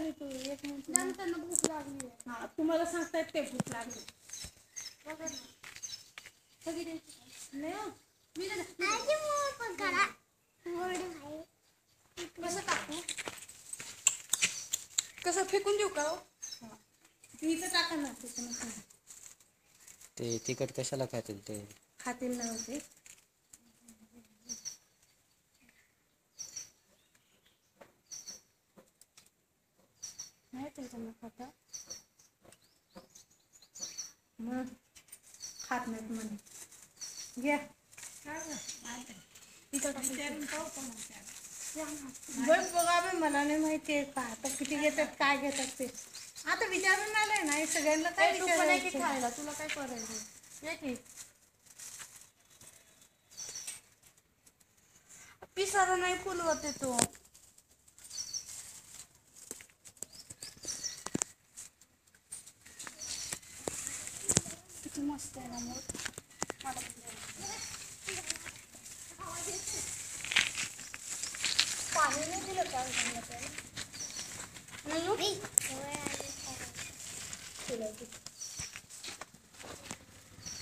झाली तू 1 मिनिट त्यांना भूक लागली हा तुम्हाला सांगतायत ते भूक लागली कसं टाकू कसं फेकून देऊ का इथं टाका ना ते तिखट कशाला खातील ते खातील ना होते नाही त्यांना खाता मग खात नाहीत म्हणे घ्या बघ बघा मला नाही माहिती आहे का आता किती घेतात काय घेतात ते आता विचारून आलंय ना सगळ्यांना काय विचारायचं खायला तुला काय करायचं पिसारा नाही फुलवत तो किती मस्त आहे ना मग पाणी नाही दिलं का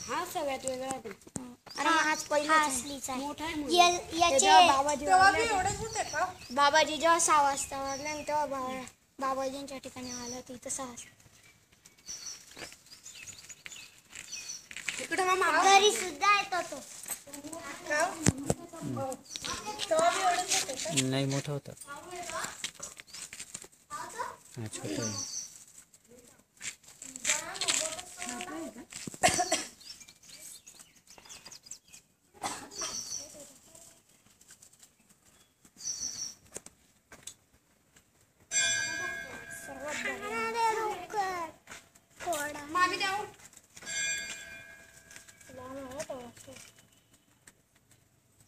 हा सगळ्यात वेगळा आणि हाच पहिला मोठा बाबाजी जेव्हा 6 वाजता वाजले तेव्हा बाबाजींच्या ठिकाणी आलं तिथं 6 वाजता घरी सुद्धा येतो तो नाही मोठा होता हा छोटा आहे मामी जाऊ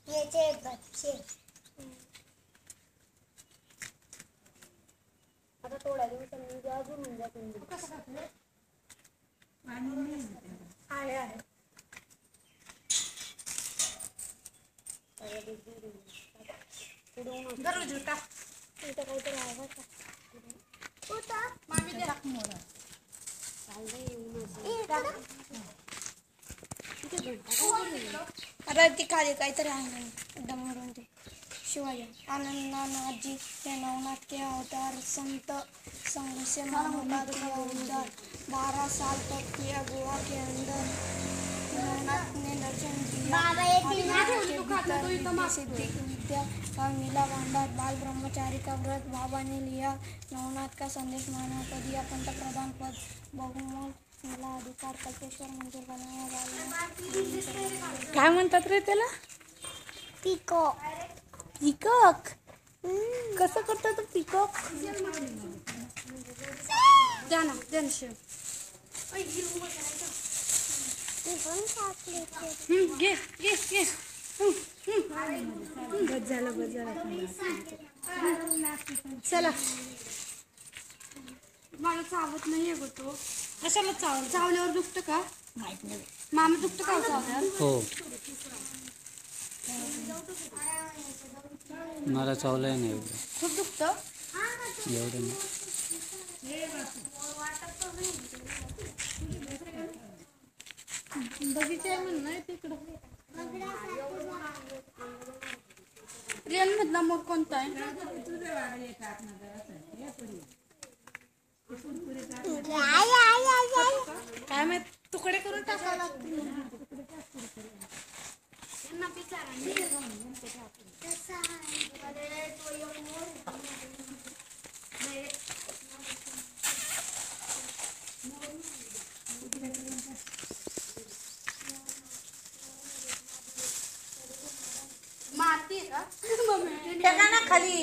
याचे बच्चे आता थोड्या दिवसांनी अजून होऊन जातील आहे आहे दररोज उठा इथं काहीतरी आहे का मामी द्या मोरा अरे ती खाली काहीतरी आहे डमरून ते शिवाय आनंदानं आजी हे नवनाथ के अवतार संत संग से मामला के अवतार 12 साल तक किया गोवा के अंदर नवनाथ ने दर्शन दिया सिद्धि की विद्या का मिला भंडार बाल ब्रह्मचारी का व्रत बाबा ने लिया नवनाथ का संदेश मानव को दिया पंतप्रधान पद बहुमत मिला अधिकार कल्पेश्वर मंदिर बनाया गया काय म्हणतात रे त्याला पिकॉक पिकॉक कसं करतात पिकॉक जाना जनशे घे घे घे बस झालं चला मला चावत नाहीये गो तो कशाला चावल्यावर दुखतं का माहित नाही मामा दुखतं का चावल्यावर हो मला चावलंय नाही एवढं खूप दुखतं एवढं नाही बगीचा आहे म्हणून नाही तिकडं रिअल मधला मग कोणता आहे काय माहित तुकडे करून टाकावं लागतील माती का टाका ना खाली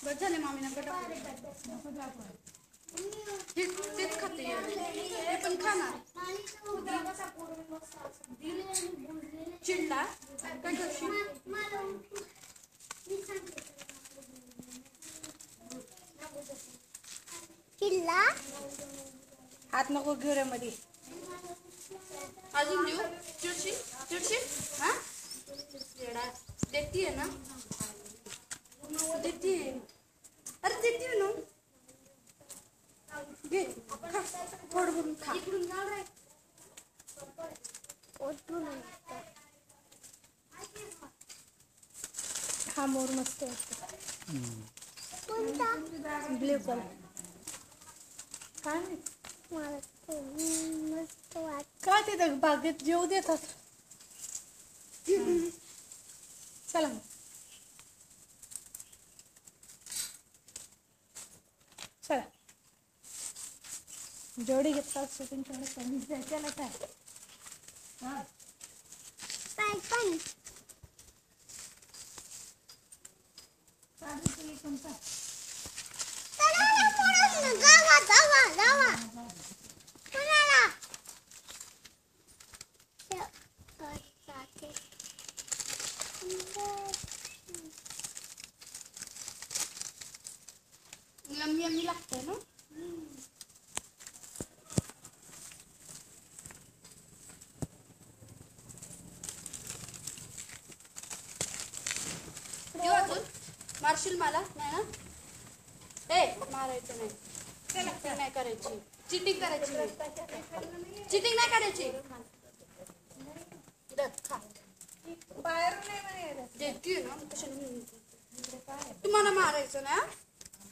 बस झाले मामीना तेच खाते हे पण खाणार चिडला काय करशील हात नको घेऊ रे मध्ये. अजून देऊ? चिडशील चिडशील हा देतीये ना देतीये. अरे देतीये ना. घे खा पोट भरून खा. हा मोर मस्त वाटतो. ब्ल्यू कलर काय मस्त वाट का तिथे बागेत जेव देतात. चला मग चला जेवढी घेतात शूटिंग तेवढं कमी द्यायला काय. हा यम्मी यम्मी लागतंय ना. देऊ अजून मारशील मला नाही ना. मारायचं नाही. चिटिंग नाही करायची. चिटिंग करायची चिटिंग नाही करायची. खा बाहेरून नाही म्हणे देते ना कशाने. तुम्हाला मारायचं ना.